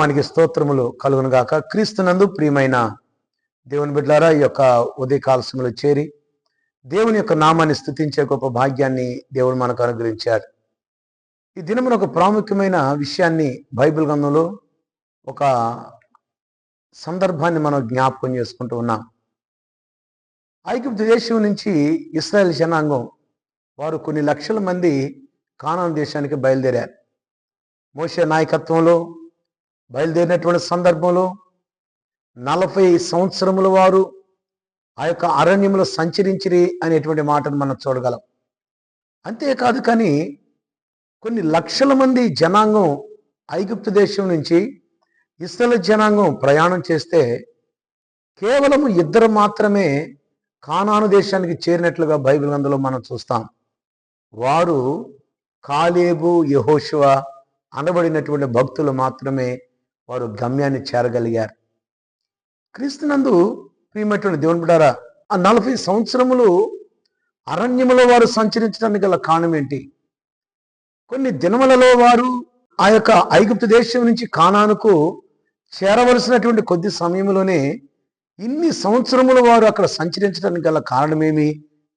నామానికి స్తోత్రములు కలుగును గాక. క్రీస్తునందు ప్రియమైన దేవుని బిడ్డలారా, ఈ యొక్క ఉదయకాల సమయంలో చేరి దేవుని యొక్క నామాన్ని స్తుతించే గొప్ప భాగ్యాన్ని దేవుడు మనకు అనుగ్రహించాడు. ఈ దినమున ఒక ప్రాముఖ్యమైన విషయాన్ని బైబిల్ గ్రంథంలో ఒక సందర్భాన్ని మనం జ్ఞాపకం చేసుకుంటూ ఉన్నాం. ఐగుప్తు దేశం నుంచి ఇశ్రాయేల్ జనాంగం వారు కొన్ని లక్షల మంది కానాను దేశానికి బయలుదేరారు. మోషే నాయకత్వంలో బయలుదేరినటువంటి సందర్భంలో 40 సంవత్సరముల వారు ఆ యొక్క అరణ్యములో సంచరించిరి అనేటువంటి మాటను మనం చూడగలం. అంతేకాదు, కానీ కొన్ని లక్షల మంది జనాంగం ఐగుప్తు దేశం నుంచి ఇశ్రాయేలు జనాంగం ప్రయాణం చేస్తే కేవలం 2 మాత్రమే కానాను దేశానికి చేరినట్లుగా బైబిల్ గ్రంథంలో మనం చూస్తాం. వారు కాలేబు, యెహోషువ అనబడినటువంటి భక్తులు మాత్రమే వారు గమ్యాన్ని చేరగలిగారు. క్రీస్తునందు ప్రియమైనటువంటి దేవుని బిడ్డలారా, ఆ 40 సంవత్సరములు అరణ్యములో వారు సంచరించడానికి గల కారణం ఏంటి? కొన్ని దినములలో వారు ఆ యొక్క ఐగుప్తు దేశం నుంచి కానానుకు చేరవలసినటువంటి కొద్ది సమయంలోనే ఇన్ని సంవత్సరములు వారు అక్కడ సంచరించడానికి గల కారణమేమి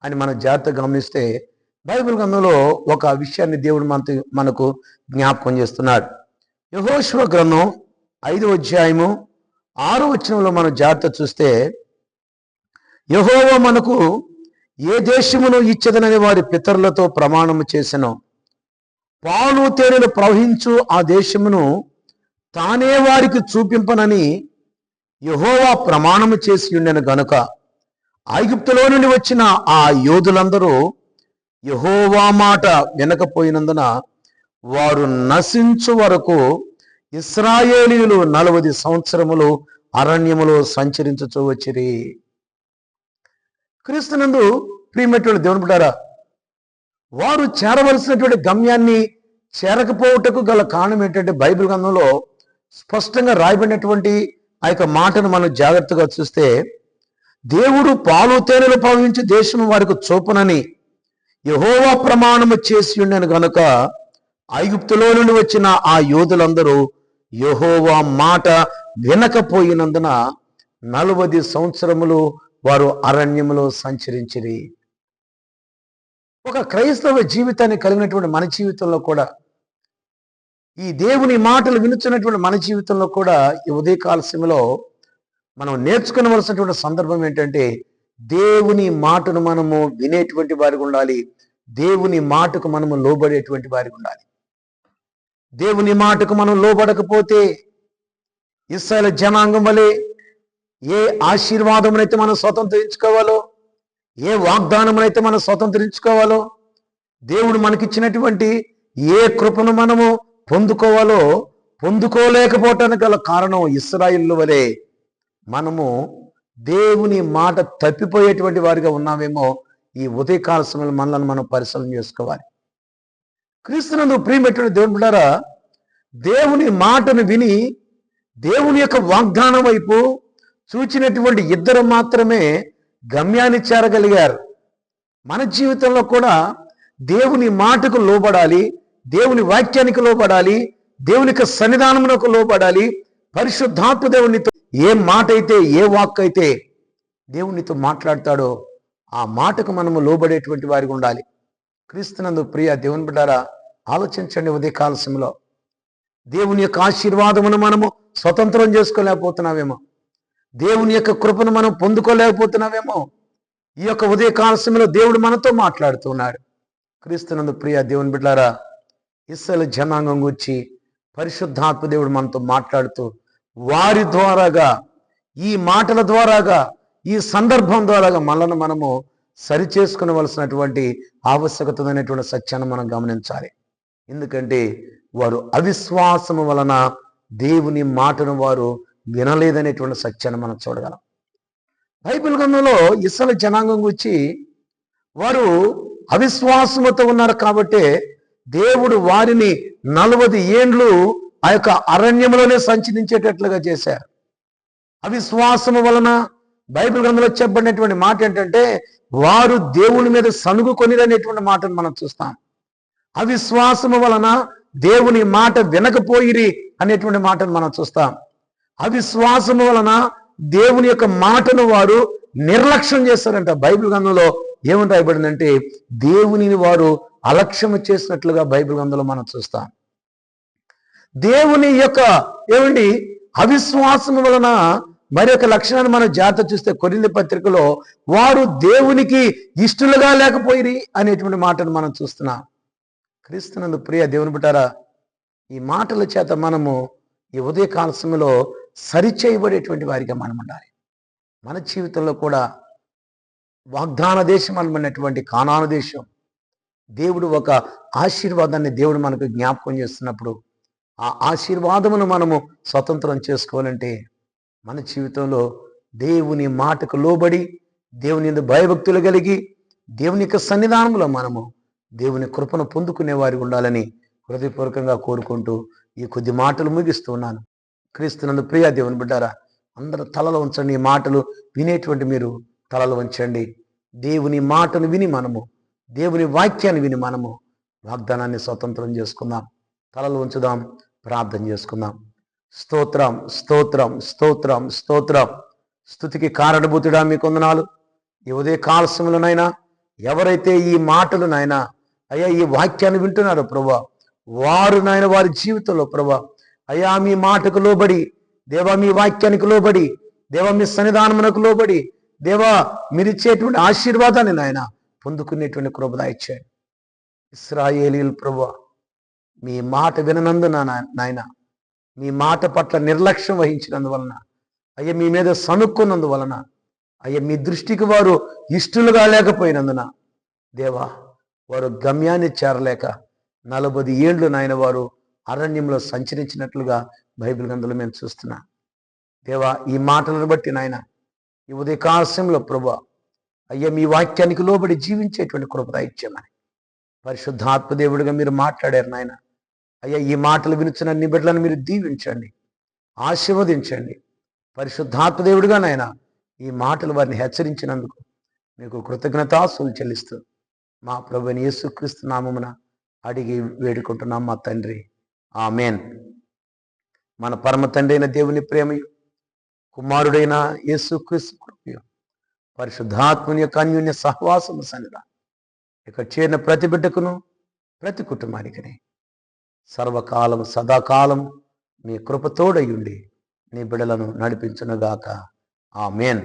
అని మనం జాగ్రత్తగా గమనిస్తే బైబిల్ గ్రంథంలో ఒక విషయాన్ని దేవుడు మనకు జ్ఞాపకం చేస్తున్నాడు. యెహోషువ గ్రంథం 5వ అధ్యాయము 6వ వచనంలో మనం జాగ్రత్త చూస్తే, యెహోవా మనకు ఏ దేశమును ఇచ్చదనని వారి పితరులతో ప్రమాణము చేసెనో, పాలు తేనెలు ప్రవహించు ఆ దేశమును తానే వారికి చూపింపనని యెహోవా ప్రమాణము చేసి ఉండెను గనుక ఐగుప్తులో నుండి వచ్చిన ఆ యోధులందరూ యెహోవా మాట వినకపోయినందున వారు నశించు వరకు ఇశ్రాయేలీయులు 40 సంవత్సరములు అరణ్యములో సంచరించుచూ వచ్చిరి. క్రీస్తునందు ప్రియమైనటువంటి దేవుని బిడ్డలారా, వారు చేరవలసినటువంటి గమ్యాన్ని చేరకపోవటకు గల కారణం ఏంటంటే బైబిల్ గ్రంథంలో స్పష్టంగా రాయబడినటువంటి ఆ యొక్క మాటను మనం జాగ్రత్తగా చూస్తే, దేవుడు పాలు తేనెలు ప్రవహించి దేశం వారికి చూపునని యెహోవా ప్రమాణము చేసి ఉండెను గనుక ఐగుప్తులో నుండి వచ్చిన ఆ యోధులందరూ యెహోవా మాట వినకపోయినందున 40 సంవత్సరములు వారు అరణ్యములో సంచరించిరి. ఒక క్రైస్తవ జీవితాన్ని కలిగినటువంటి మన జీవితంలో కూడా, ఈ దేవుని మాటలు వినుచున్నటువంటి మన జీవితంలో కూడా ఈ ఉదయకాల సమయంలో మనం నేర్చుకునవలసినటువంటి సందర్భం ఏంటంటే, దేవుని మాటను మనము వినేటువంటి వారికి ఉండాలి. దేవుని మాటకు మనము లోబడేటువంటి వారికి ఉండాలి. దేవుని మాటకు మనం లోబడకపోతే ఇశ్రాయేలు జనాంగం వలె ఏ ఆశీర్వాదమునైతే మనం స్వతంత్రించుకోవాలో, ఏ వాగ్దానమునైతే మనం స్వతంత్రించుకోవాలో, దేవుడు మనకిచ్చినటువంటి ఏ కృపను మనము పొందుకోవాలో పొందుకోలేకపోవటానికి గల కారణం ఇశ్రాయేలు వలె మనము దేవుని మాట తప్పిపోయేటువంటి వారిగా ఉన్నామేమో ఈ ఉదయకాల సమయంలో మనల్ని మనం పరిశీలన చేసుకోవాలి. క్రీస్తునందు ప్రియమైనటువంటి దేవుని బిడ్డలారా, దేవుని మాటను విని దేవుని యొక్క వాగ్దానం వైపు చూచినటువంటి 2 మాత్రమే గమ్యాన్ని చేరగలిగారు. మన జీవితంలో కూడా దేవుని మాటకు లోబడాలి, దేవుని వాక్యానికి లోబడాలి, దేవుని యొక్క సన్నిధానమునకు లోబడాలి. పరిశుద్ధాత్మ దేవునితో ఏ మాట అయితే, ఏ వాక్ అయితే దేవునితో మాట్లాడతాడో ఆ మాటకు మనము లోబడేటువంటి వారికి ఉండాలి. క్రీస్తునందు ప్రియ దేవుని బిడ్డలారా, ఆలోచించండి. ఉదయకాల సమయంలో దేవుని యొక్క ఆశీర్వాదమును మనము స్వతంత్రం చేసుకోలేకపోతున్నామేమో, దేవుని యొక్క కృపను మనం పొందుకోలేకపోతున్నామేమో. ఈ యొక్క ఉదయకాల సమయంలో దేవుడు మనతో మాట్లాడుతున్నాడు. క్రీస్తునందు ప్రియ దేవుని బిడ్డలారా, ఇశ్రాయేలు జనాంగం గురించి పరిశుద్ధాత్మ దేవుడు మనతో మాట్లాడుతూ వారి ద్వారాగా, ఈ మాటల ద్వారాగా, ఈ సందర్భం ద్వారాగా మనల్ని మనము సరిచేసుకునవలసినటువంటి ఆవశ్యకత అనేటువంటి సత్యాన్ని మనం గమనించాలి. ఎందుకంటే వారు అవిశ్వాసము వలన దేవుని మాటను వారు వినలేదనేటువంటి సత్యాన్ని మనం చూడగలం. బైబిల్ గ్రంథంలో ఇశ్రాయేలు జనాంగం గురించి వారు అవిశ్వాసముతో ఉన్నారు కాబట్టి దేవుడు వారిని 40 ఏండ్లు ఆ యొక్క అరణ్యములోనే సంచరించేటట్లుగా చేశారు. అవిశ్వాసము వలన బైబిల్ గ్రంథంలో చెప్పబడినటువంటి మాట ఏంటంటే, వారు దేవుని మీద సనుగుకొనిరనేటువంటి మాటను మనం చూస్తాం. అవిశ్వాసము వలన దేవుని మాట వినకపోయిరి అనేటువంటి మాటను మనం చూస్తాం. అవిశ్వాసము వలన దేవుని యొక్క మాటను వారు నిర్లక్ష్యం చేస్తారంట. బైబిల్ గ్రంథంలో ఏమని రాయబడిందంటే దేవునిని వారు అలక్ష్యం చేసినట్లుగా బైబిల్ గ్రంథంలో మనం చూస్తాం. దేవుని యొక్క అవిశ్వాసం వలన మరి ఒక లక్షణాన్ని మనం జాగ్రత్త చూస్తే కొరింథీ పత్రికలో వారు దేవునికి ఇష్టలుగా లేకపోయిరి అనేటువంటి మాటను మనం చూస్తున్నాం. క్రీస్తునందు ప్రియ దేవుని బిడ్డారా, ఈ మాటల చేత మనము ఈ ఉదయకాల సమయంలో సరిచేయబడేటువంటి వారిగా మనం ఉండాలి. మన జీవితంలో కూడా వాగ్దాన దేశం అనబడినటువంటి కానాను దేశం, దేవుడు ఒక ఆశీర్వాదాన్ని దేవుడు మనకు జ్ఞాపకం చేస్తున్నప్పుడు ఆ ఆశీర్వాదమును మనము స్వతంత్రం చేసుకోవాలంటే మన జీవితంలో దేవుని మాటకు లోబడి దేవుని యందు భయభక్తులు కలిగి దేవుని యొక్క సన్నిధానంలో మనము దేవుని కృపను పొందుకునే వారికి ఉండాలని హృదయపూర్వకంగా కోరుకుంటూ ఈ కొద్ది మాటలు ముగిస్తున్నాను. క్రీస్తునందు ప్రియ దేవుని బిడ్డారా, అందరూ తలలో ఉంచండి. ఈ మాటలు వినేటువంటి మీరు తలలో ఉంచండి. దేవుని మాటను విని మనము, దేవుని వాక్యాన్ని విని మనము వాగ్దానాన్ని స్వతంత్రం చేసుకుందాం. తలలో ఉంచుదాం, ప్రార్థన చేసుకుందాం. స్తోత్రం, స్తోత్రం, స్తోత్రం, స్తోత్రం. స్తుతికి కారణభూతుడా మీకు వందనాలు. ఈ ఉదయ కాల సమయంలోనైనా ఎవరైతే ఈ మాటలు నాయనా అయ్యా ఈ వాక్యాన్ని వింటున్నారో ప్రభా, వారు నాయన వారి జీవితంలో ప్రభా అయ్యా మీ మాటకు లోబడి, దేవా మీ వాక్యానికి లోబడి, దేవా మీ సన్నిధానమునకు లోబడి, దేవా మీరిచ్చేటువంటి ఆశీర్వాదాన్ని నాయన పొందుకునేటువంటి కృప దయచేయండి. ఇశ్రాయేలీయులు ప్రభా మీ మాట విననందున నాయన, మీ మాట పట్ల నిర్లక్ష్యం వహించినందువలన, అయ్యా మీ మీద సనుక్కున్నందువలన, అయ్యా మీ దృష్టికి వారు ఇష్టలుగా లేకపోయినందున దేవా వారు గమ్యాన్ని చేరలేక 40 ఏండ్లు నాయన వారు అరణ్యంలో సంచరించినట్లుగా బైబిల్ గ్రంథంలో మేము చూస్తున్నాం. దేవా ఈ మాటలను బట్టి నాయన ఈ ఉదయకాలశంలో ప్రభా అయ్యా మీ వాక్యానికి లోబడి జీవించేటువంటి కృప దయచేయమని పరిశుద్ధాత్మ దేవుడిగా మీరు మాట్లాడారు నాయన. అయ్యా ఈ మాటలు వినుచున్న నీ బిడ్డలను మీరు దీవించండి, ఆశీర్వదించండి. పరిశుద్ధాత్మ దేవుడిగా నాయన ఈ మాటలు వారిని హెచ్చరించినందుకు మీకు కృతజ్ఞతాస్తులు చెల్లిస్తూ మా ప్రభువైన యేసుక్రీస్తు నామమున అడిగి వేడుకుంటున్నాం మా తండ్రి, ఆమేన్. మన పరమ తండ్రి అయిన దేవుని ప్రేమయు, కుమారుడైన యేసుక్రీస్తు కృపయు, పరిశుద్ధాత్మని యొక్క అన్యోన్య సహవాసము సన్నిధి ఇక్కడ చేరిన ప్రతి బిడ్డకును ప్రతి కుటుంబానికి సర్వకాలం సదాకాలం మీ కృపతోడయుండి నీ బిడ్డలను నడిపించునుగాక, ఆమేన్.